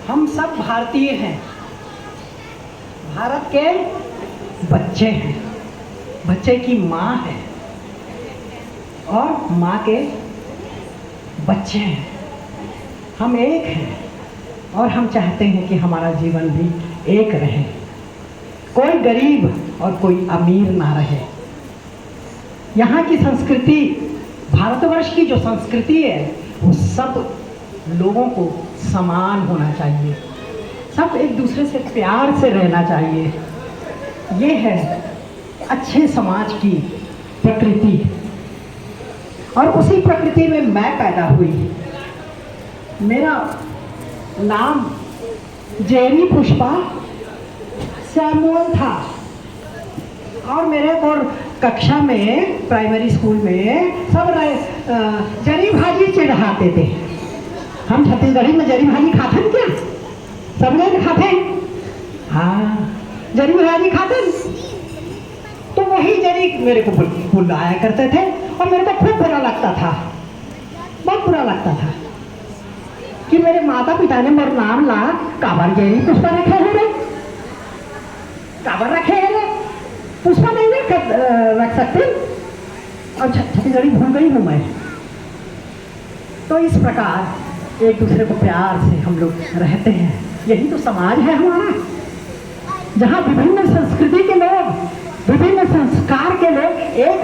हम सब भारतीय हैं, भारत के बच्चे हैं, बच्चे की माँ है और माँ के बच्चे हैं। हम एक हैं और हम चाहते हैं कि हमारा जीवन भी एक रहे, कोई गरीब और कोई अमीर ना रहे। यहाँ की संस्कृति, भारतवर्ष की जो संस्कृति है, वो सब लोगों को समान होना चाहिए, सब एक दूसरे से प्यार से रहना चाहिए। ये है अच्छे समाज की प्रकृति और उसी प्रकृति में मैं पैदा हुई। मेरा नाम जेरी पुष्पा सैमुअल था और मेरे को कक्षा में, प्राइमरी स्कूल में सब जरी भाजी चिढ़ाते थे। हम छत्तीसगढ़ी में जरी भाजी खाते क्या? सब लोग खाते हैं, हाँ जरी भाजी खाते। तो वही जरी मेरे को बुलाया करते थे और मेरे को खूब बुरा लगता था, बहुत बुरा लगता था कि मेरे माता पिता ने मेरा नाम ला काबर जेरी पुष्पा रखे हैं रे, काबर रखे हैं रे, पुष्पा नहीं रख सकते। और छत्तीसगढ़ी भूल गई हूँ मैं। तो इस प्रकार एक दूसरे को प्यार से हम लोग रहते हैं। यही तो समाज है हमारा, जहाँ विभिन्न संस्कृति के लोग, विभिन्न संस्कार के लोग एक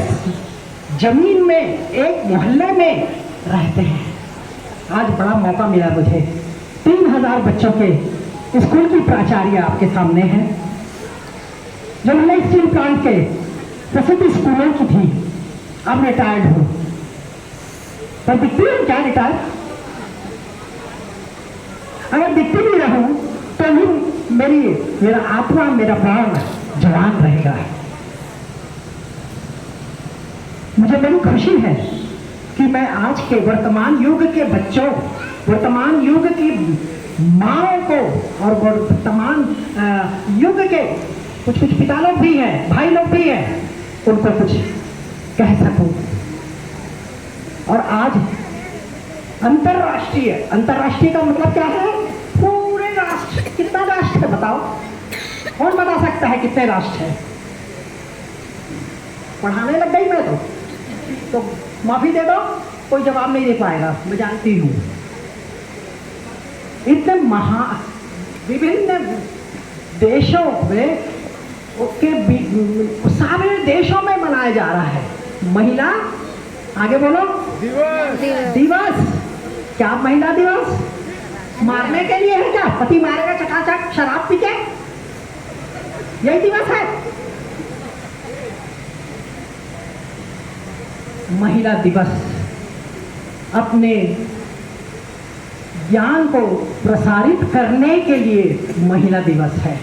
जमीन में, एक मोहल्ले में रहते हैं। आज बड़ा मौका मिला मुझे। 3000 बच्चों के स्कूल की प्राचार्य आपके सामने है, जो मैंने स्टील प्लांट के प्रसिद्ध स्कूलों की थी। अब रिटायर्ड हूँ, पर दिखती हूँ क्या रिटायर्ड? अगर दिखती भी रहूं तो भी मेरा आत्मा, मेरा प्राण जवान रहेगा। मुझे बड़ी खुशी है कि मैं आज के वर्तमान युग के बच्चों, वर्तमान युग की माँओं को और वर्तमान युग के कुछ पिता लोग भी हैं, भाई लोग भी हैं, उनको कुछ कह सकूं। और आज अंतर्राष्ट्रीय का मतलब क्या है? पूरे राष्ट्र। कितना राष्ट्र है बताओ? कौन बता सकता है कितने राष्ट्र है? पढ़ाने लग गई मैं तो माफी दे दो, कोई जवाब नहीं दे पाएगा, मैं जानती हूँ। इतने विभिन्न देशों में के सारे देशों में मनाया जा रहा है महिला, आगे बोलो, दिवस। क्या महिला दिवस? मारने के लिए है क्या? पति मारेगा चकाचक शराब पी के, यही दिवस है? महिला दिवस अपने ज्ञान को प्रसारित करने के लिए महिला दिवस है।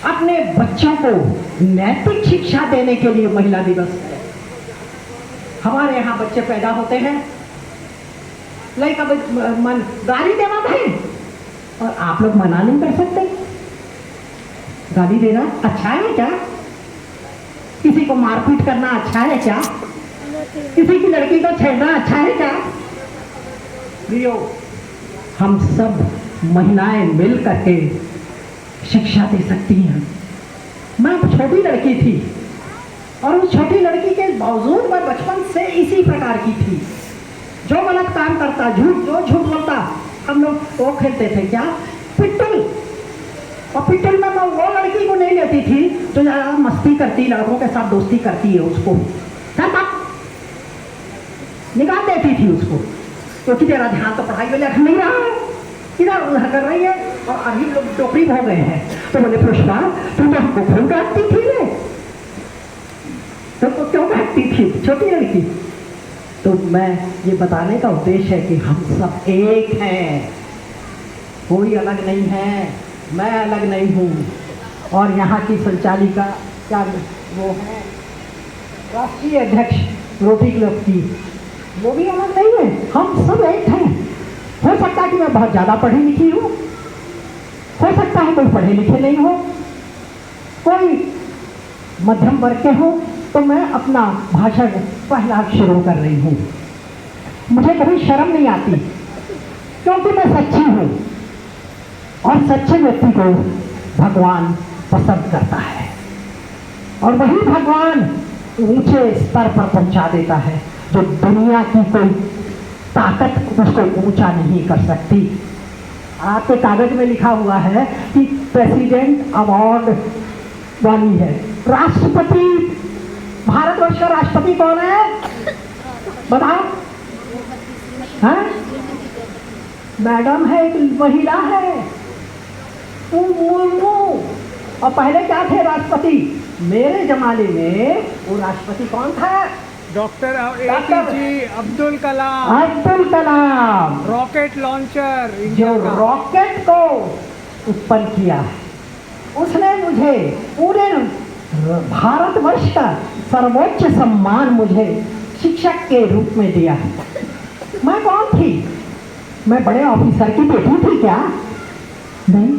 अपने बच्चों को नैतिक शिक्षा देने के लिए महिला दिवस है। हमारे यहाँ बच्चे पैदा होते हैं, लड़का मन गाली देना है और आप लोग मना नहीं कर सकते। गाली देना अच्छा है क्या? किसी को मारपीट करना अच्छा है क्या? किसी की लड़की को छेड़ना अच्छा है क्या? प्रियो, हम सब महिलाएं मिल करके शिक्षा दे सकती हैं। मैं छोटी लड़की थी और उस छोटी लड़की के बावजूद मैं बचपन से इसी प्रकार की थी। जो गलत काम करता, झूठ बोलता, हम लोग वो खेलते थे क्या? पिट्टल। और पिट्टल में मैं वो लड़की को नहीं लेती थी जो ज़्यादा मस्ती करती, लड़कों के साथ दोस्ती करती है, उसको निकाल देती थी उसको, क्योंकि तेरा ध्यान तो पढ़ाई में नहीं रहा है, इधर उधर कर रही है। और अभी लोग टोकरी हो गए हैं। तो बोले पुष्पा, तुम तो हमको खून काटती थी रे, तुमको क्यों काटती थी छोटी लड़की? तो मैं ये बताने का उद्देश्य है कि हम सब एक हैं, कोई अलग नहीं है, मैं अलग नहीं हूँ। और यहाँ की संचालिका क्या वो है, राष्ट्रीय अध्यक्ष रोटरी क्लब की, वो भी अलग नहीं है, हम सब एक हैं। हो सकता है कि मैं बहुत ज़्यादा पढ़ी लिखी हूँ, हो सकता है कोई पढ़े लिखे नहीं हो, कोई मध्यम वर्ग के हो। तो मैं अपना भाषण पहला शुरू कर रही हूँ। मुझे कभी शर्म नहीं आती, क्योंकि मैं सच्ची हूँ। और सच्चे व्यक्ति को भगवान पसंद करता है, और वही भगवान ऊंचे स्तर पर पहुंचा देता है जो दुनिया की कोई ताकत उसको ऊंचा नहीं कर सकती। आपके कागज में लिखा हुआ है कि प्रेसिडेंट अवार्ड वाली है। राष्ट्रपति, भारतवर्ष का राष्ट्रपति कौन है बताओ? हाँ? मैडम है, एक महिला है, मुर्मू। और पहले क्या थे राष्ट्रपति? मेरे जमाने में वो राष्ट्रपति कौन था? Doctor APJ Abdul Kalam. Abdul Kalam, rocket launcher, जो रॉकेट को उत्पन्न किया, उसने मुझे पूरे भारतवर्ष का सर्वोच्च सम्मान मुझे शिक्षक के रूप में दिया। मैं कौन थी? मैं बड़े ऑफिसर की बेटी थी क्या? नहीं,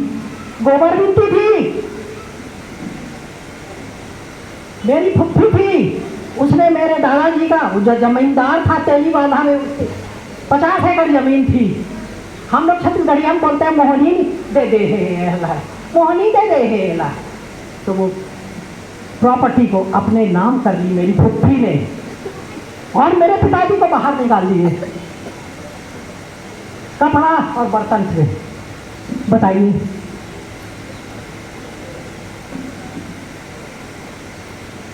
गोबरबिंती थी। मेरी फुफ्फी थी, उसने मेरे दादाजी का, जो जमींदार था तेलीबांधा में, 50 एकड़ जमीन थी। हम लोग छत्तीसगढ़ी हम बोलते हैं मोहनी दे दे हेला, मोहनी दे दे हेला। तो वो प्रॉपर्टी को अपने नाम कर ली मेरी फुफ्फी ने, और मेरे पिताजी को बाहर निकाल दिए कपड़ा और बर्तन से। बताइए,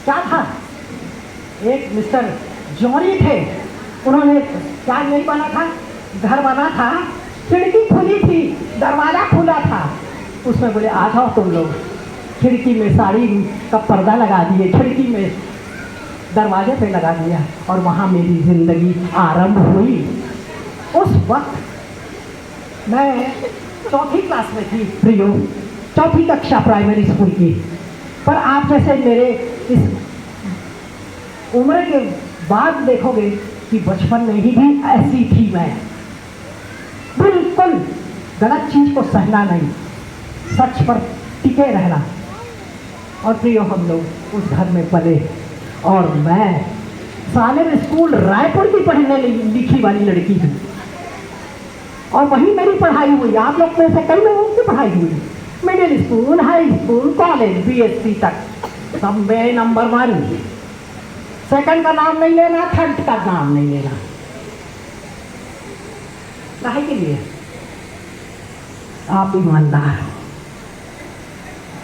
क्या था? एक मिस्टर जौहरी थे, उन्होंने क्या नहीं बना था, घर बना था, खिड़की खुली थी, दरवाजा खुला था, उसमें बोले आ जाओ तुम लोग। खिड़की में साड़ी का पर्दा लगा दिए, खिड़की में दरवाजे पे लगा दिया, और वहाँ मेरी जिंदगी आरंभ हुई। उस वक्त मैं चौथी क्लास में थी, प्रियो, चौथी कक्षा प्राइमरी स्कूल की। पर आप जैसे मेरे इस उम्र के बाद देखोगे कि बचपन में ही भी ऐसी थी मैं, बिल्कुल गलत चीज को सहना नहीं, सच पर टिके रहना। और प्रियो, हम लोग उस घर में पले, और मैं सालेर स्कूल रायपुर की पढ़ने लिखी वाली लड़की हूँ, और वहीं मेरी पढ़ाई हुई। आप लोग में से कई लोगों की पढ़ाई हुई, middle school, high school, college, BSc तक सब में नंबर 1। सेकंड का नाम नहीं लेना, थर्ड का नाम नहीं लेना। काहे के लिए? आप ईमानदार,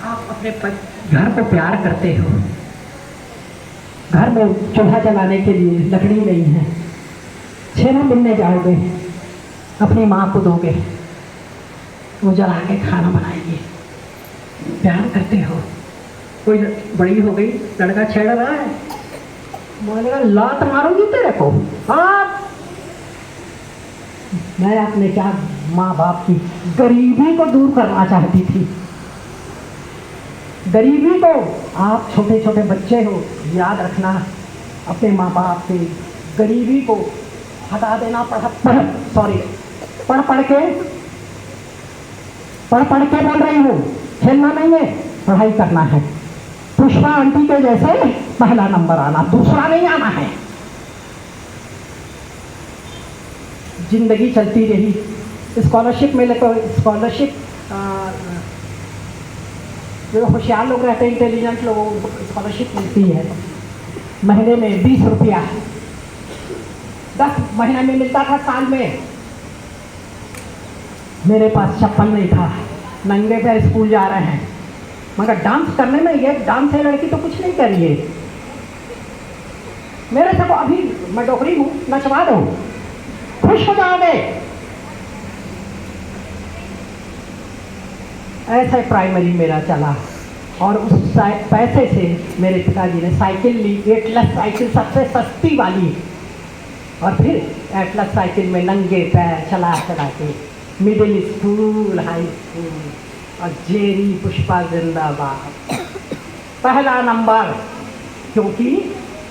आप अपने घर को प्यार करते हो। घर में चूल्हा जलाने के लिए लकड़ी नहीं है, छेना मिलने जाओगे, अपनी माँ को दोगे, वो जला के खाना बनाएगी। प्यार करते हो। कोई बड़ी हो गई, लड़का छेड़ रहा है, बोलेगा लात मारूंगी तेरे को। हाँ, मैं अपने क्या माँ बाप की गरीबी को दूर करना चाहती थी। गरीबी को, आप छोटे छोटे बच्चे हो, याद रखना, अपने माँ बाप की गरीबी को हटा देना। पढ़ पढ़ के बोल रही हूँ, खेलना नहीं है, पढ़ाई करना है। पुष्पा आंटी के जैसे पहला नंबर आना, दूसरा नहीं आना है। जिंदगी चलती रही, स्कॉलरशिप मिले तो स्कॉलरशिप, जो होशियार लोग रहते हैं, इंटेलिजेंट लोगों को स्कॉलरशिप मिलती है महीने में 20 रुपया, 10 महीने में मिलता था साल में। मेरे पास चप्पल नहीं था, नंगे पैर स्कूल जा रहे हैं, मगर डांस करने में, ये डांस है लड़की तो कुछ नहीं करिए, मेरे से को अभी मैं डोकरी हूँ, नचवा दो, खुश हो जाओगे। ऐसे प्राइमरी मेरा चला, और उस पैसे से मेरे पिताजी ने साइकिल ली, एटलस साइकिल, सबसे सस्ती वाली। और फिर एटलस साइकिल में नंगे पैर चला के मिडिल स्कूल, हाई स्कूल, और जेरी पुष्पा जिंदाबाद, पहला नंबर। क्योंकि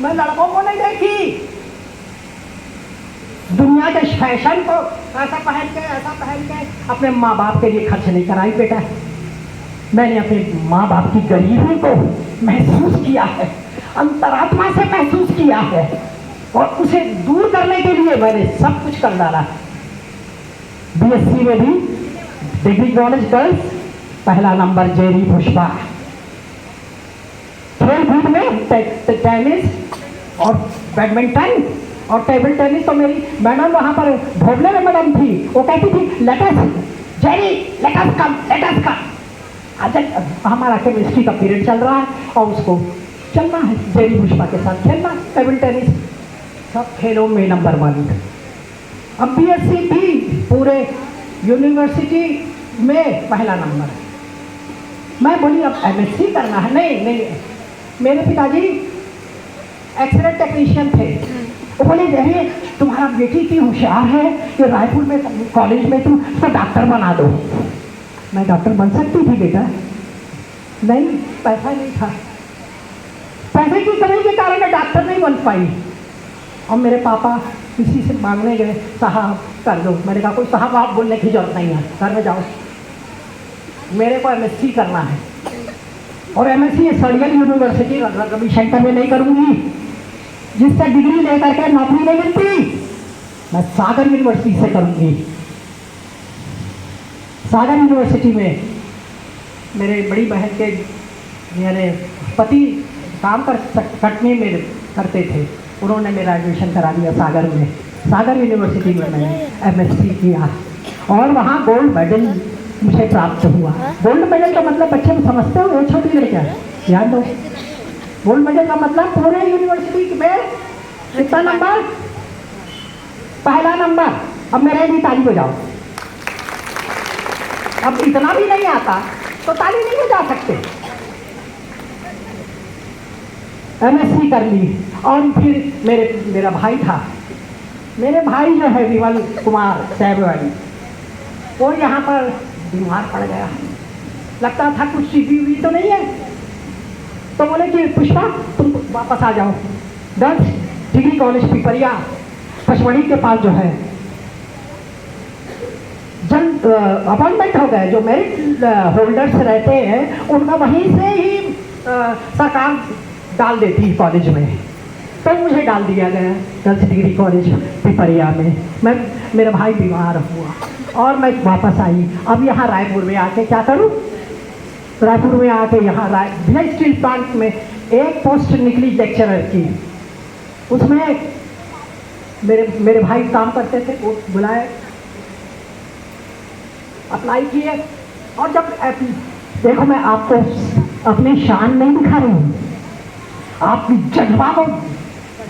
मैं लड़कों को नहीं देखी, दुनिया के फैशन को ऐसा पहन के अपने माँ बाप के लिए खर्च नहीं कराई बेटा। मैंने अपने माँ बाप की गरीबी को महसूस किया है, अंतरात्मा से महसूस किया है, और उसे दूर करने के लिए मैंने सब कुछ कर डाला। BSc में भी डिग्री कॉलेज गर्ल्स पहला नंबर जेरी पुष्पा। खेल कूद में टेनिस और बैडमिंटन और टेबल टेनिस तो मेरी मैडम वहाँ पर भोगले में मैडम थी, वो कहती थी लेटस जेरी लेटस कम। अच्छा हमारा केमिस्ट्री का पीरियड चल रहा है और उसको चलना है जेरी पुष्पा के साथ खेलना टेबल टेनिस, सब खेलों में नंबर 1। अब बीएससी भी पूरे यूनिवर्सिटी में पहला नंबर है। मैं बोली अब एमएससी करना है। नहीं, मेरे पिताजी एक्सरे टेक्नीशियन थे। वो बोले अरे तुम्हारा बेटी इतनी होशियार है कि रायपुर में कॉलेज में तुम उसको डॉक्टर बना दो। मैं डॉक्टर बन सकती थी बेटा, नहीं पैसा नहीं था, पैसे की कमी के कारण मैं डॉक्टर नहीं बन पाई। और मेरे पापा किसी से मांगने गए, साहब कर दो। मैंने कहा कोई साहब आप बोलने की जरूरत नहीं है, घर में जाओ, मेरे को एमएससी करना है। और एमएससी सर्जिकल यूनिवर्सिटी रविशंकर में नहीं करूँगी, जिससे डिग्री लेकर के नौकरी नहीं मिलती, मैं सागर यूनिवर्सिटी से करूँगी। सागर यूनिवर्सिटी में मेरे बड़ी बहन के मेरे पति काम कर कटनी में करते थे, उन्होंने मेरा एडमिशन करा दिया सागर में। सागर यूनिवर्सिटी में मैंने एमएससी किया और वहाँ गोल्ड मेडल मुझे प्राप्त हुआ। गोल्ड मेडल का मतलब बच्चे समझते हो, वो छोटी लड़कियाँ ध्यान दो। गोल्ड मेडल का मतलब पूरे यूनिवर्सिटी में कितना नंबर, पहला नंबर। अब मेरे भी ताली बजाओ। अब इतना भी नहीं आता तो ताली नहीं बजा सकते। एमएससी कर ली और फिर मेरा भाई था, मेरे भाई जो है विमल कुमार सहबवाड़ी, वो यहाँ पर बीमार पड़ गया। लगता था कुछ सीधी तो नहीं है, तो बोले कि पुष्पा तुम वापस आ जाओ। Girls degree college Pipariya Pachmarhi के पास जो है जन अपॉइंटमेंट हो गए, जो मेरिट होल्डर्स रहते हैं उनका वहीं से ही सरकार डाल देती है कॉलेज में, तो मुझे डाल दिया गया गर्ल्स डिग्री कॉलेज पिपरिया में। मेरा भाई बीमार हुआ और मैं वापस आई। अब यहाँ रायपुर में आके क्या करूँ, रायपुर में आके यहाँ भिलाई स्टील प्लांट में एक पोस्ट निकली लेक्चरर की, उसमें मेरे भाई काम करते थे, वो बुलाए, अप्लाई किए। और जब देखो मैं आपको अपनी शान नहीं दिखा रही हूँ, आपकी जज्बा को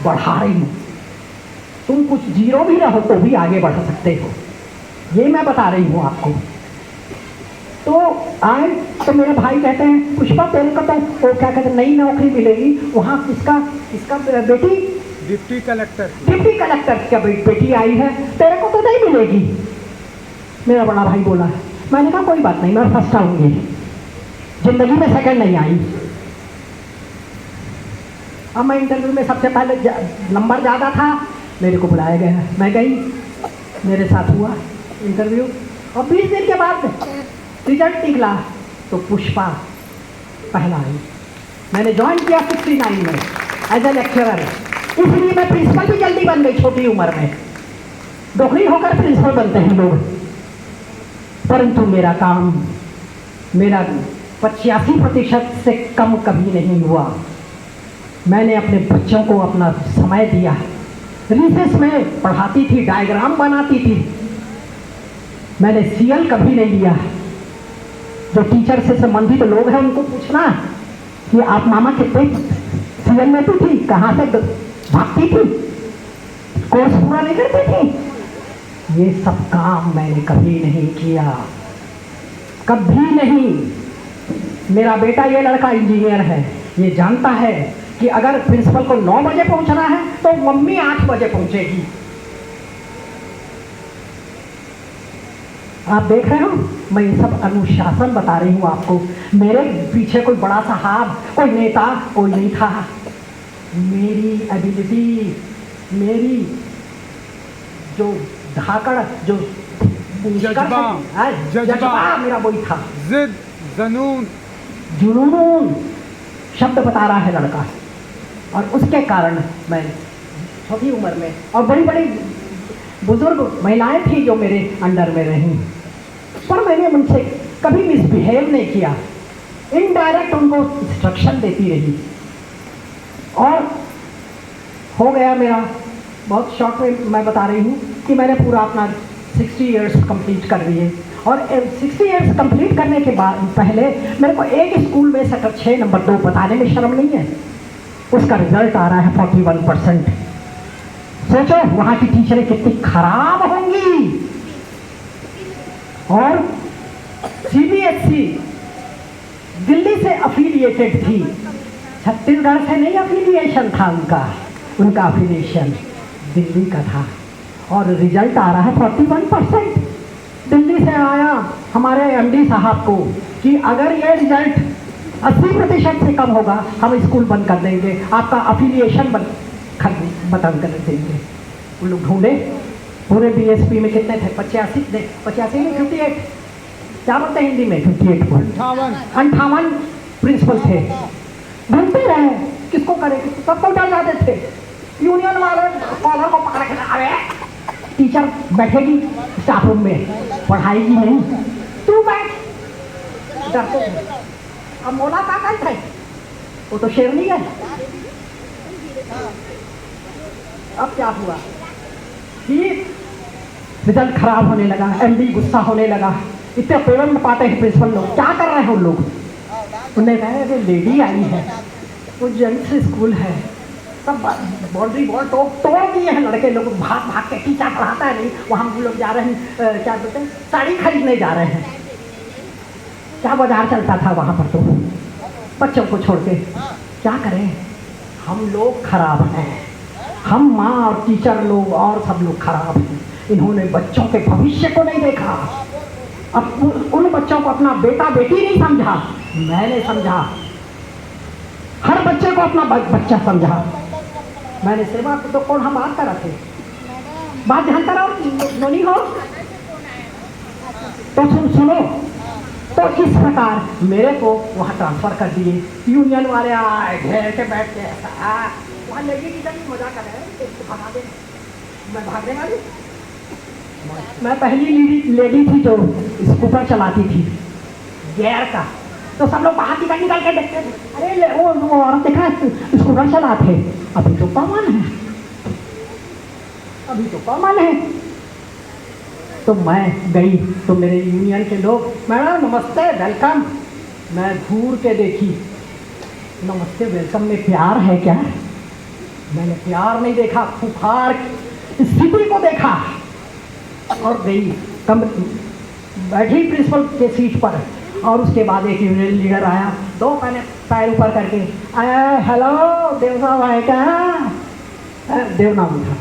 बढ़ा रही हूँ। तुम कुछ जीरो भी रहो तो भी आगे बढ़ सकते हो, ये मैं बता रही हूँ आपको। तो आए तो मेरे भाई कहते हैं पुष्पा तेरे को तो वो क्या कहते हैं नई नौकरी मिलेगी वहाँ, इसका बेटी डिप्टी कलेक्टर क्या बेटी आई है, तेरे को तो नहीं मिलेगी। मेरा बड़ा भाई बोला, मैंने कहा कोई बात नहीं, मैं फर्स्ट आऊँगी, जिंदगी में सेकंड नहीं आई। अब मैं इंटरव्यू में सबसे पहले नंबर ज़्यादा था, मेरे को बुलाया गया, मैं गई, मेरे साथ हुआ इंटरव्यू और 20 दिन के बाद रिजल्ट निकला तो पुष्पा पहला आई। मैंने ज्वाइन किया 69 में एज ए लेक्चरर, इसलिए मैं प्रिंसिपल भी जल्दी बन गई छोटी उम्र में। डोकरी होकर प्रिंसिपल बनते हैं लोग, परंतु मेरा काम मेरा 85% से कम कभी नहीं हुआ। मैंने अपने बच्चों को अपना समय दिया, रिसेस में पढ़ाती थी, डायग्राम बनाती थी, मैंने सीएल कभी नहीं लिया। जो टीचर से संबंधित लोग हैं उनको पूछना कि आप मामा कितने सीएल लेती थी, कहाँ से भागती थी, कोर्स पूरा नहीं करती थी। ये सब काम मैंने कभी नहीं किया, कभी नहीं। मेरा बेटा ये लड़का इंजीनियर है, ये जानता है कि अगर प्रिंसिपल को 9 बजे पहुंचना है तो मम्मी 8 बजे पहुंचेगी। आप देख रहे हो, मैं ये सब अनुशासन बता रही हूँ आपको। मेरे पीछे कोई बड़ा साहब, कोई नेता कोई नहीं था। मेरी एबिलिटी, मेरी जो धाकड़, जो जज्बा मेरा वही था। जिद, जुनून शब्द बता रहा है लड़का, और उसके कारण मैं छोटी उम्र में, और बड़ी बड़ी बुजुर्ग महिलाएं थी जो मेरे अंडर में रहीं। पर मैंने उनसे कभी मिसबिहेव नहीं किया, इनडायरेक्ट उनको इंस्ट्रक्शन देती रही। और हो गया मेरा, बहुत शॉर्ट में मैं बता रही हूँ कि मैंने पूरा अपना 60 इयर्स कंप्लीट कर दिए। और 60 इयर्स कंप्लीट करने के बाद पहले मेरे को एक स्कूल में सेक्टर 6 नंबर 2 बताने में शर्म नहीं है, उसका रिजल्ट आ रहा है 41%। सोचो वहाँ की टीचरें कितनी खराब होंगी। और CBSE दिल्ली से अफिलिएटेड थी, छत्तीसगढ़ से नहीं अफिलिएशन था उनका अफिलिएशन दिल्ली का था। और रिजल्ट आ रहा है 41%। दिल्ली से आया हमारे MD साहब को कि अगर ये रिजल्ट 80% से कम होगा हम स्कूल बंद कर देंगे, आपका अफिलिएशन बंद कर देंगे। वो लोग ढूंढे, पूरे BSP में कितने थे, 85 में 58, क्या बोलते हैं हिंदी में, 58 प्रिंसिपल थे। ढूंढते रहे किसको करें, सबको डर जाते थे। यूनियन वाले कॉलर को पकड़ के अरे टीचर बैठेगी स्टाफ रूम में, पढ़ाएगी नहीं, तू बैठ, डरते थे। अब मोला का कहता है, वो तो शेरनी है। अब क्या हुआ कि रिजल्ट खराब होने लगा, MD गुस्सा होने लगा, इतने पेमेंट पाते हैं प्रिंसिपल लोग, क्या कर रहे हैं उन लोग। उन्हें कहा कि लेडी आई है, वो जेंट्स स्कूल है, सब बाउंड्री वॉल तोड़ दिए हैं लड़के लोग, भाग भाग के, टीचर पढ़ाता है नहीं, वहाँ हम लोग जा रहे हैं क्या बोलते हैं, साड़ी खरीदने जा रहे हैं। क्या बाजार चलता था वहाँ पर, तो बच्चों को छोड़ के क्या करें। हम लोग खराब हैं, हम माँ और टीचर लोग और सब लोग खराब हैं। इन्होंने बच्चों के भविष्य को नहीं देखा, अब उन बच्चों को अपना बेटा बेटी नहीं समझा, मैंने समझा। हर बच्चे को अपना बच्चा समझा मैंने। सेवा तो कौन हम बात कर रहे थे, बात जानता रहो नोनी हो तो सुनो। तो इस प्रकार मेरे को वहाँ ट्रांसफर कर दिए। यूनियन वाले आए घेर के बैठ के, वहाँ लेडी टीचर भी मजा कर रहे हैं, भगा दे, मैं भागने वाली। मैं पहली लेडी थी जो स्कूटर चलाती थी गियर का, तो सब लोग बाहर निकल के देखते थे, अरे वो औरत देखा स्कूटर चलाते, अभी तो कॉमन है, अभी तो कॉमन है। तो मैं गई तो मेरे यूनियन के लोग, मैडम नमस्ते वेलकम। मैं घूर के देखी, नमस्ते वेलकम में प्यार है क्या? मैंने प्यार नहीं देखा, खुखार स्थिति को देखा। और गई बैठी प्रिंसिपल के सीट पर, और उसके बाद एक यूनियन लीडर आया, दो पैर ऊपर करके आया, हेलो देव साहब है क्या? देव नाम था।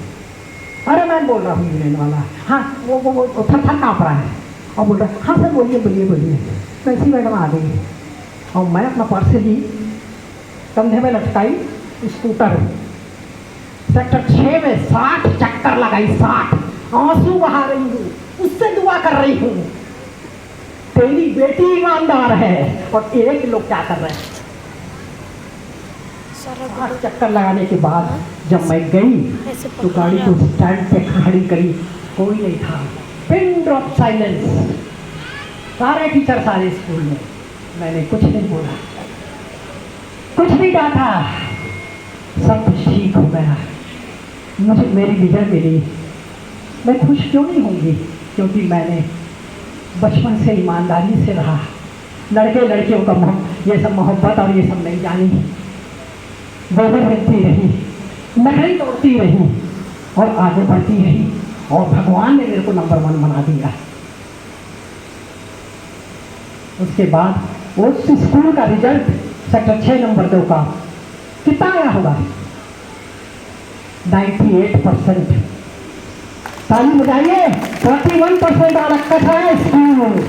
अरे मैं बोल रहा हूँ यूनियन वाला, हाँ वो थर काँप रहा है और बोल रहा है, हाँ सर बोलिए बोलिए बोलिए। कैसी मैडम आ गई, और मैं अपना पर्स ली, कंधे में लटकाई, स्कूटर सेक्टर 6 में 60 चक्कर लगाई, 60 आंसू बहा रही हूँ, उससे दुआ कर रही हूँ, तेरी बेटी ईमानदार है। और एक लोग क्या कर रहे हैं, 60 चक्कर लगाने के बाद जब मैं गई तो गाड़ी को स्टैंड पे खड़ी करी, कोई नहीं था, पिन ड्रॉप साइलेंस, सारे टीचर सारे स्कूल में। मैंने कुछ नहीं बोला, कुछ नहीं डांटा, सब कुछ ठीक हो गया। मुझे मेरी विजय मिली, मैं खुश क्यों नहीं होंगी, क्योंकि मैंने बचपन से ईमानदारी से रहा। लड़के लड़कियों का ये सब मोहब्बत और ये सब नहीं जानी, गोबर मिलती रही, नखरी तोड़ती रही और आगे बढ़ती रही, और भगवान ने मेरे को नंबर 1 बना दिया। उसके बाद वो स्कूल का रिजल्ट सेक्टर 6 नंबर 2 का कितना आया होगा, 98%। ताली बजाइए, 41% आ रखा था स्कूल,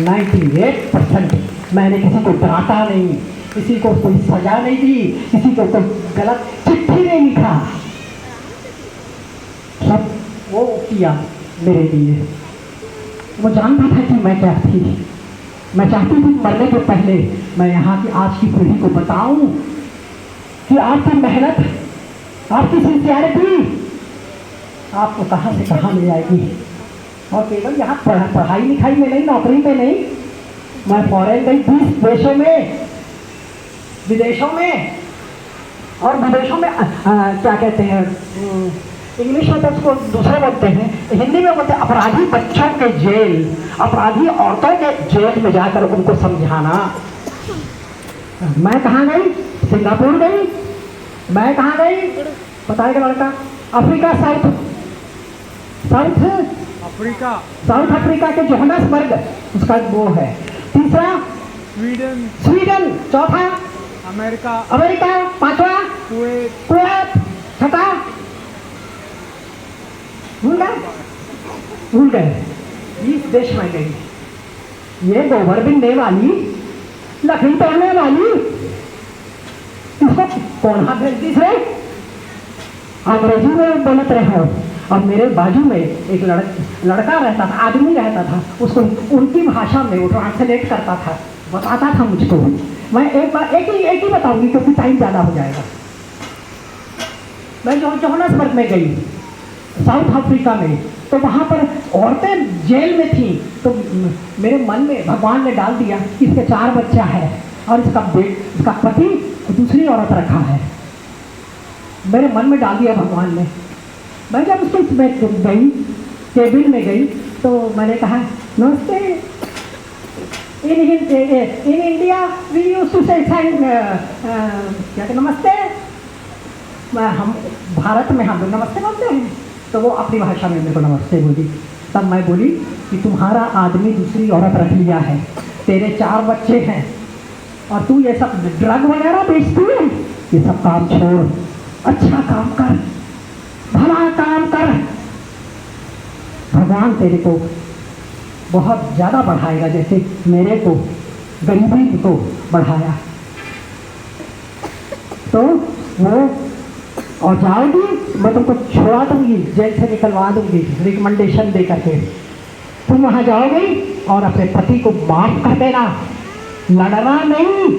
98%। मैंने किसी को डांटा नहीं, किसी को कोई सजा नहीं दी, किसी को कोई गलत चिट्ठी नहीं लिखा, सब वो किया मेरे लिए। वो जानता था कि मैं क्या थी, मैं चाहती थी मरने के पहले मैं यहाँ की आज की पीढ़ी को बताऊं कि आपकी मेहनत, आपकी सिंसियरिटी आपको कहाँ से कहाँ ले जाएगी। और केवल यहाँ पढ़ाई लिखाई में नहीं, नौकरी में नहीं, मैं फॉरेन गई 20 देशों में, विदेशों में। और विदेशों में क्या कहते हैं, इंग्लिश में तो उसको दूसरे बोलते हैं, हिंदी में बोलते हैं अपराधी बच्चों के जेल, अपराधी औरतों के जेल में जाकर उनको समझाना। मैं कहाँ गई? सिंगापुर गई। मैं कहाँ गई? बताएगा लड़का? अफ्रीका, साउथ अफ्रीका के जोहान्सबर्ग, उसका वो है। तीसरा स्वीडन, चौथा अमेरिका, पांचवा कुवैत, छठा भूल गए। 20 देश में गई। ये गोबर बिनने वाली, लकड़ी तोड़ने वाली, इसको कौन हाथ भेजती थे? अंग्रेजी में बोलते रहे। और मेरे बाजू में एक लड़का रहता था, आदमी रहता था, उसको उनकी भाषा में वो ट्रांसलेट करता था, बताता था मुझको। मैं एक बार एक ही बताऊंगी क्योंकि टाइम ज़्यादा हो जाएगा। मैं जोहान्सबर्ग में गई, साउथ अफ्रीका में, तो वहाँ पर औरतें जेल में थी। तो मेरे मन में भगवान ने डाल दिया कि इसके 4 बच्चा है और इसका पति दूसरी औरत रखा है। मेरे मन में डाल दिया भगवान ने। मैं जब उसको गई, केबिन में गई, तो मैंने कहा नमस्ते। In India we used to say क्या नमस्ते। हम भारत में हम लोग नमस्ते बोलते हैं, तो वो अपनी भाषा में मेरे को नमस्ते बोली। तब मैं बोली कि तुम्हारा आदमी दूसरी औरत रख लिया है, तेरे 4 बच्चे हैं, और तू ये सब ड्रग वगैरह बेचती है, ये सब काम छोड़, अच्छा काम कर, भला काम कर, भगवान तेरे को बहुत ज़्यादा बढ़ाएगा, जैसे मेरे को गरीबी को बढ़ाया। तो वो और जाओगी, मैं तुमको छोड़ा दूंगी, जेल से निकलवा दूंगी रिकमेंडेशन दे करके। तुम वहाँ जाओगी और अपने पति को माफ कर देना, लड़ना नहीं,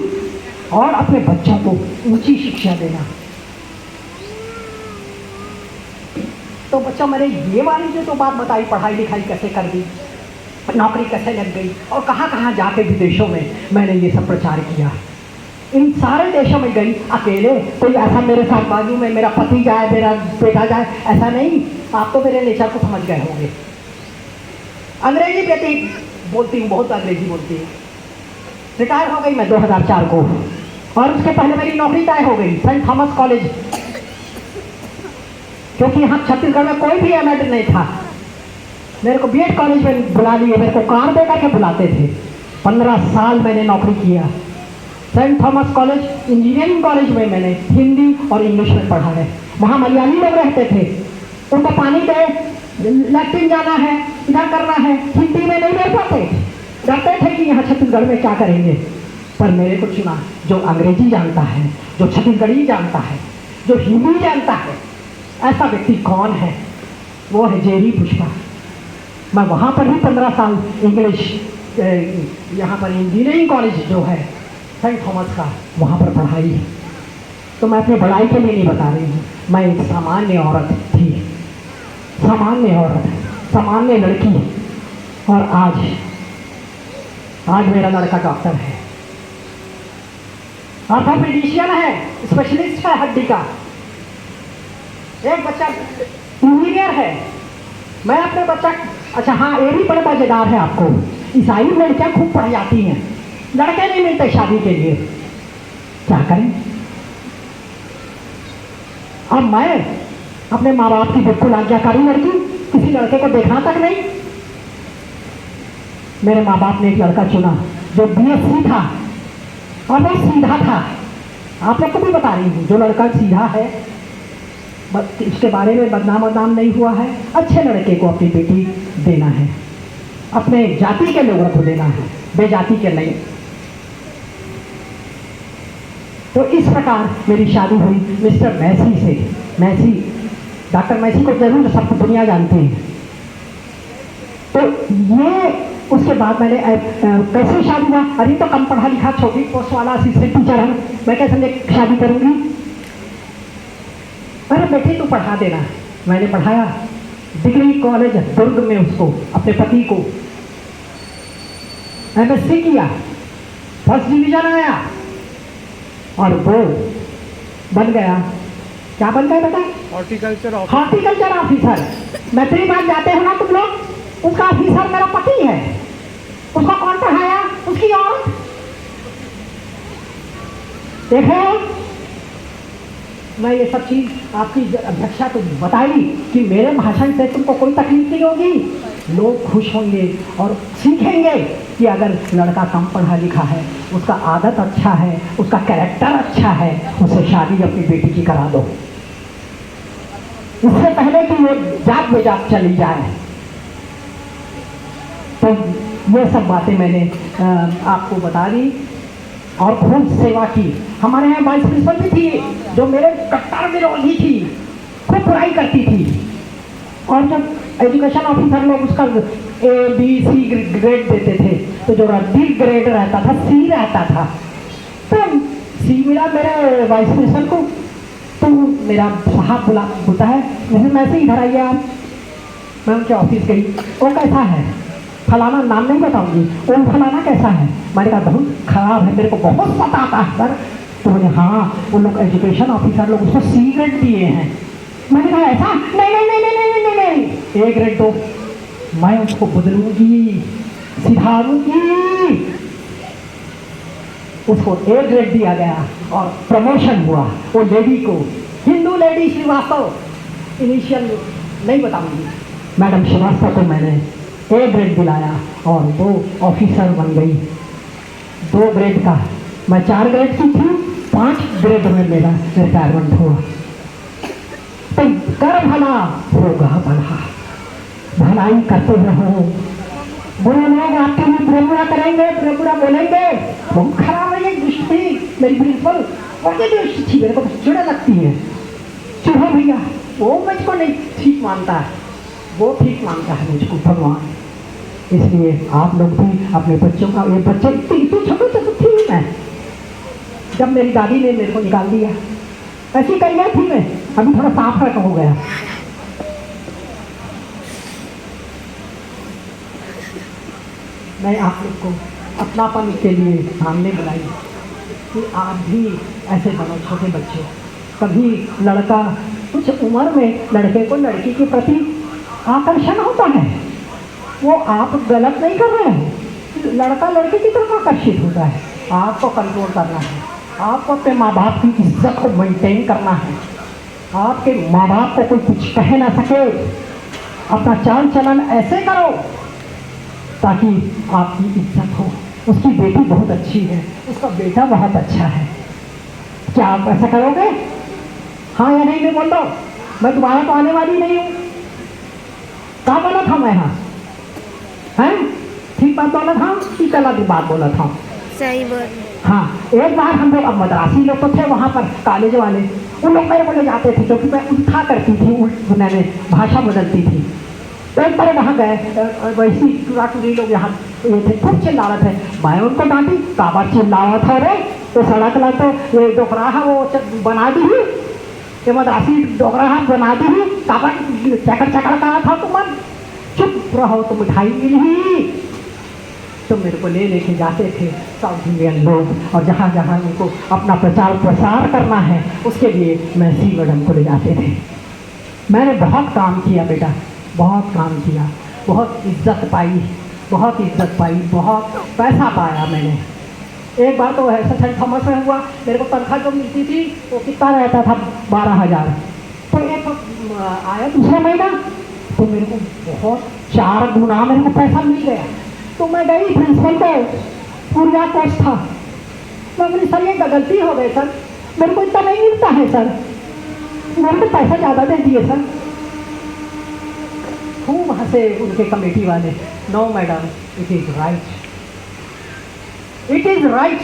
और अपने बच्चों को ऊंची शिक्षा देना। तो बच्चा मैंने ये वाली जो तो बात बताई, पढ़ाई लिखाई कैसे कर दी, नौकरी कैसे लग गई, और कहाँ कहाँ जाके विदेशों में मैंने ये सब प्रचार किया। इन सारे देशों में गई अकेले, कोई ऐसा मेरे साथ बाजू में मेरा पति जाए, मेरा बेटा जाए, ऐसा नहीं। आप तो मेरे नेचर को समझ गए होंगे। अंग्रेजी बेटी बोलती हूँ, बहुत अंग्रेजी बोलती हूँ। रिटायर हो गई मैं 2004 को, और उसके पहले मेरी नौकरी तय हो गई सेंट थॉमस कॉलेज, क्योंकि यहाँ छत्तीसगढ़ में कोई भी एमएड नहीं था। मेरे को बीएड कॉलेज में बुला लिए, मेरे को कार दे करके बुलाते थे। 15 साल मैंने नौकरी किया saint Thomas college, engineering college में मैंने हिंदी और इंग्लिश में पढ़ा है। वहाँ मलयाली लोग रहते थे, उनको पानी दे, लैट्रिन जाना है, इधर करना है, हिंदी में नहीं बोल पाते, डरते थे कि यहाँ छत्तीसगढ़ में क्या करेंगे। पर मेरे को चुना जो अंग्रेजी जानता है, जो छत्तीसगढ़ी जानता है, जो हिंदी जानता है। ऐसा व्यक्ति कौन है? वो है जेरी पुष्पा। मैं वहाँ पर भी 15 साल इंग्लिश, यहाँ पर इंजीनियरिंग कॉलेज जो है सेंट थॉमस का, वहाँ पर पढ़ाई है। तो मैं अपनी बड़ाई के लिए नहीं बता रही हूँ। मैं एक सामान्य औरत थी, सामान्य औरत, सामान्य लड़की, और आज मेरा लड़का डॉक्टर है, ऑर्थोपेडिशियन है, स्पेशलिस्ट है हड्डी का। एक बच्चा इंजीनियर है। मैं अपने बच्चा, अच्छा हाँ, ये भी बड़े मजेदार है आपको, ईसाई लड़कियाँ खूब पढ़ जाती हैं, लड़के नहीं मिलते शादी के लिए, क्या करें। अब मैं अपने माँ बाप की बिल्कुल आज्ञाकारी लड़की, किसी लड़के को देखना तक नहीं। मेरे माँ बाप ने एक लड़का चुना जो बीएससी था और वो सीधा था। आप लोग को भी बता रही हूँ, जो लड़का सीधा है, इसके बारे में बदनाम नहीं हुआ है, अच्छे लड़के को अपनी बेटी देना है, अपने जाति के लोगों को देना है, बेजाति के नहीं। तो इस प्रकार मेरी शादी हुई मिस्टर मैसी से। मैसी, डॉक्टर मैसी को जरूर सब दुनिया जानते हैं। तो ये उसके बाद मैंने कैसे शादी हुआ? अरे तो कम पढ़ा लिखा, छोटी पोस्ट वाला असिस्टेंट टीचर है, मैं कैसे शादी करूंगी? अरे बेटी तू पढ़ा देना। मैंने पढ़ाया, डिग्री कॉलेज दुर्ग में उसको अपने पति को एमएससी किया, फर्स्ट डिवीजन आया और वो बन गया, क्या बन गया बेटा? Horticulture horticulture officer. मैत्री बाग जाते हो ना तुम लोग, उसका ऑफिसर मेरा पति है। उसको कौन पढ़ाया? उसकी औरत। देखो मैं ये सब चीज आपकी अध्यक्षा को बताई कि मेरे भाषण से तुमको कोई तकलीफ नहीं होगी, लोग खुश होंगे और सीखेंगे कि अगर लड़का कम पढ़ा लिखा है, उसका आदत अच्छा है, उसका कैरेक्टर अच्छा है, उसे शादी अपनी बेटी की करा दो, इससे पहले कि वो जात बेजात चली जाए। तो ये सब बातें मैंने आपको बता दी और खूब सेवा की। हमारे यहाँ वाइस प्रिंसिपल भी थी जो मेरे कट्टर विरोधी थी, खूब बुराई करती थी। और जब एजुकेशन ऑफिसर लोग उसका ABC ग्रेड देते थे, तो जो डी ग्रेड रहता था, C रहता था, तो C मिला मेरे वाइस प्रिंसिपल को। तो मेरा साहब बोलता है मैं से इधर आइए आप। मैं उनके ऑफिस गई, वो कैसा है? फलाना, नाम नहीं बताऊंगी, वो फलाना कैसा है? मैंने कहा बहुत खराब है, मेरे को बहुत सताता है सर। तो बोले हाँ, वो लोग एजुकेशन ऑफिसर लोग उसको C ग्रेड दिए हैं। मैंने कहा ऐसा? नहीं नहीं नहीं नहीं नहीं नहीं नहीं, A ग्रेड दो, मैं उसको बदलूंगी, सिधारूंगी। उसको A ग्रेड दिया गया और प्रमोशन हुआ। वो लेडी को, हिंदू लेडी श्रीवास्तव, इनिशियल नहीं बताऊंगी, मैडम श्रीवास्तव को मैंने A ग्रेड दिलाया और वो ऑफिसर बन गई। 2 ग्रेड का, मैं 4 ग्रेड की थी, 5 ग्रेड में मेरा रिटायरमेंट हुआ। तो कर भला होगा भला, भलाई करते रहो। बुरे लोग आपके लिए बुरा करेंगे, बुरा बोलेंगे। बहुत खराब है ये दृष्टि मेरी प्रिंसिपल, और ये दृष्टि थी मेरे को चिड़ा लगती है। चुहो भैया, वो मुझको नहीं ठीक मानता है, वो ठीक मानता है मुझको भगवान। इसलिए आप लोग भी अपने बच्चों का, ये बच्चे इतने छोटे छोटे थी मैं, जब मेरी दादी ने मेरे को निकाल दिया, ऐसी कर गई थी मैं, अभी थोड़ा साफ रख हो गया। मैं आप लोग को अपनापन के लिए सामने बुलाई कि आप भी ऐसे बनो छोटे बच्चे। कभी लड़का, कुछ उम्र में लड़के को लड़की के प्रति आकर्षण होता है, वो आप गलत नहीं कर रहे हैं, लड़का लड़की की तरफ आकर्षित होता है। आपको कंट्रोल करना है, आपको अपने माँ बाप की इज्जत को मेंटेन करना है, आपके माँ बाप को कोई कुछ कह ना सके। अपना चाल चलन ऐसे करो ताकि आपकी इज्जत हो। उसकी बेटी बहुत अच्छी है, उसका बेटा बहुत अच्छा है, क्या आप ऐसा करोगे? हाँ या नहीं में बोल दो, मैं दोबारा तो आने वाली नहीं हूँ। क्या बोला था मैं? हाँ हैं, ठीक बात बोला था कि गलत बात बोला था? सही बोल। हाँ, एक बार हम लोग, अब मद्रासी लोग तो थे वहाँ पर, कॉलेज वाले, उन लोग मेरे को ले जाते थे क्योंकि मैं उठा करती थी, मैंने भाषा बदलती थी। तो एक बार वहाँ गए, वैसी टूरी लोग यहाँ ये थे, खूब चिल्ला रहे थे। मैं उनको डांटी, काबा चिल्ला रहा था रे, तो सड़क ला तो ये डोकराहा वो बना दी ही, ये मद्रासी डोकराहा बना दी ही, काबा चकर चकर कहा था तुम, चुप रहो तो मिठाई मिली। तो मेरे को ले लेके जाते थे साउथ इंडियन लोग, और जहाँ जहाँ उनको अपना प्रचार प्रसार करना है उसके लिए मैं सी मैडम को ले जाते थे। मैंने बहुत काम किया बेटा, बहुत काम किया, बहुत इज्जत पाई, बहुत इज्जत पाई, बहुत पैसा पाया मैंने। एक बार तो ऐसा सेंट थॉमस में हुआ, मेरे को तनख्वाह जो मिलती थी वो कितना रहता था, 12,000। तो एक आया दूसरा महीना तो मेरे को बहुत 4 गुना मेरे को पैसा मिल गया। तो मैं गई प्रिंसिपल को, पूरा कोर्स था, मैं बोली सर ये गलती हो गई सर, मेरे को इतना नहीं मिलता है सर, मेरे को पैसा ज़्यादा दे दिए सर। खूब हंसे उनके कमेटी वाले। No madam, it is right, it is right,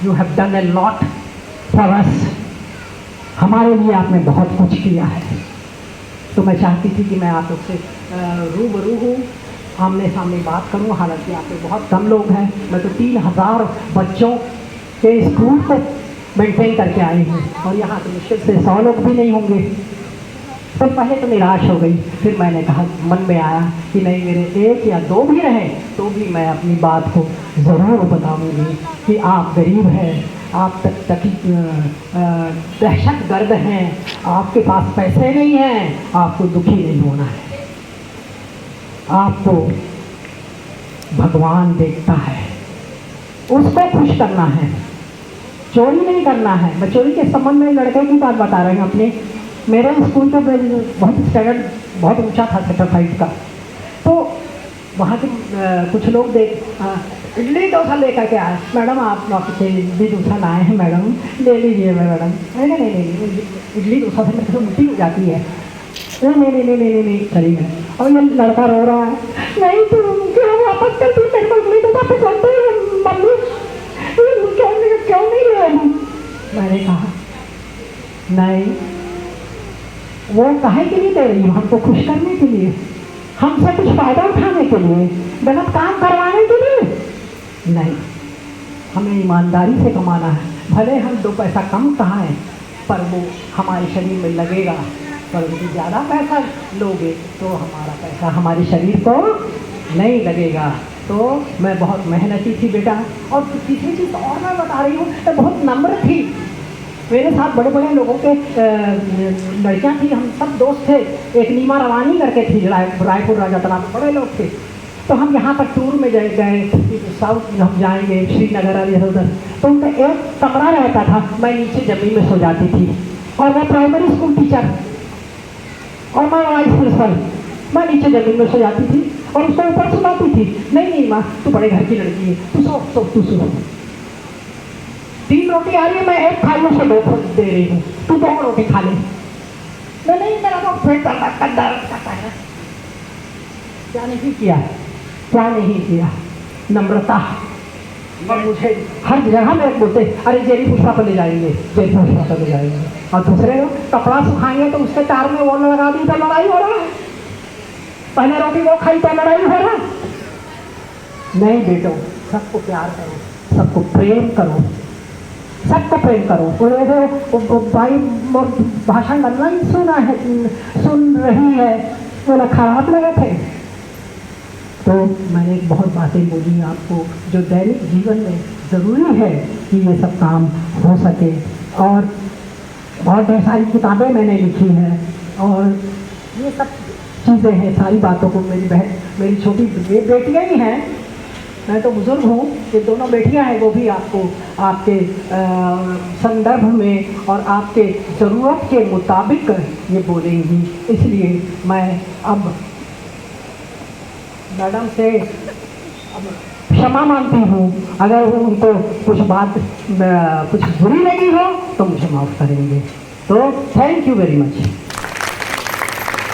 you have done a lot for us, हमारे लिए आपने बहुत कुछ किया है। तो मैं चाहती थी कि मैं आप लोग से रूबरू हूँ, आमने सामने बात करूँ। हालांकि आप लोग बहुत कम लोग हैं, मैं तो 3,000 बच्चों के स्कूल को मेंटेन करके आई हूँ, और यहाँ तो मुश्किल से 100 लोग भी नहीं होंगे। तो पहले तो निराश हो गई, फिर मैंने कहा, मन में आया कि नहीं, मेरे 1 या 2 भी रहे तो भी मैं अपनी बात को ज़रूर बताऊंगी कि आप गरीब हैं, आप दहशत गर्द हैं, आपके पास पैसे नहीं हैं, आपको दुखी नहीं होना है, आपको भगवान देखता है, उसको खुश करना है, चोरी नहीं करना है। मैं चोरी के संबंध में लड़के की बात बता रही हूँ अपने। मेरे स्कूल का बहुत स्टैंडर्ड बहुत ऊंचा था, सेक्टर 5 का। तो वहाँ के कुछ लोग इडली डोसा लेकर के आए। मैडम आप आपसे इडली डोसा लाए हैं मैडम, ले लीजिए मैडम। नहीं, इडली डोसा से मेरे को उल्टी हो जाती है। नहीं चलिए मैडम। और ये लड़का रो रहा है, नहीं तुम क्यों वापस कर दी, मेरे को इडली डोसा पसंद है मम्मी, क्यों नहीं ले आई? मैंने कहा नहीं, वो काहे के लिए दे रही हूँ, हमको खुश करने के लिए, हमसे कुछ फायदा उठाने के लिए, गलत काम करवाने के लिए नहीं। हमें ईमानदारी से कमाना है, भले हम 2 पैसा कम कमाएं पर वो हमारे शरीर में लगेगा। पर यदि ज़्यादा पैसा लोगे तो हमारा पैसा हमारे शरीर को नहीं लगेगा। तो मैं बहुत मेहनती थी बेटा। और तीसरी चीज़ और मैं बता रही हूँ, तो बहुत नम्र थी। मेरे साथ बड़े बड़े लोगों के लड़कियाँ थी, हम सब दोस्त थे। एक नीमा रवानी करके थी, रायपुर राजतरा में बड़े लोग थे। तो हम यहाँ पर टूर में गए साउथ में, हम जाएंगे श्रीनगर इधर उधर। तो उनका एक कमरा रहता था, मैं नीचे ज़मीन में सो जाती थी, और वो प्राइमरी स्कूल टीचर और मैं वाइस प्रिंसिपल, मैं नीचे ज़मीन में सो जाती थी और उसको ऊपर सुनाती थी। नहीं माँ, तू बड़े घर की लड़की है, तू सो तू सो। 3 रोटी आ रही है, मैं 1 खाई उसे 2 दे रही हूँ, तू 2 रोटी खा ले। नहीं, मेरा तो पेट दर्द करता है। क्या नहीं किया, नम्रता। और मुझे हर जगह में बोलते, अरे जेरी पुष्पा को ले जाएंगे। और दूसरे कपड़ा सुखाएंगे तो उसके तार में वो लगा दी तो लड़ाई हो रहा है, पहले रोटी वो खाई तो लड़ाई हो रहा है। नहीं बेटो, सबको प्यार करो, सबको प्रेम करो, भाई भाषण नहीं सुन रही है, बोला खराब लगे थे। तो मैंने बहुत बातें बोली आपको, जो दैनिक जीवन में ज़रूरी है कि ये सब काम हो सके। और बहुत ढेर सारी किताबें मैंने लिखी हैं, और ये सब चीज़ें हैं, सारी बातों को मेरी छोटी बेटियाँ ही हैं, मैं तो बुज़ुर्ग हूँ, ये दोनों बेटियाँ हैं, वो भी आपको आपके संदर्भ में और आपके ज़रूरत के मुताबिक ये बोलेंगी। इसलिए मैं अब मैडम से क्षमा मांगती हूँ, अगर उनको कुछ बुरी लगी हो तो मुझे माफ़ करेंगे। तो थैंक यू वेरी मच।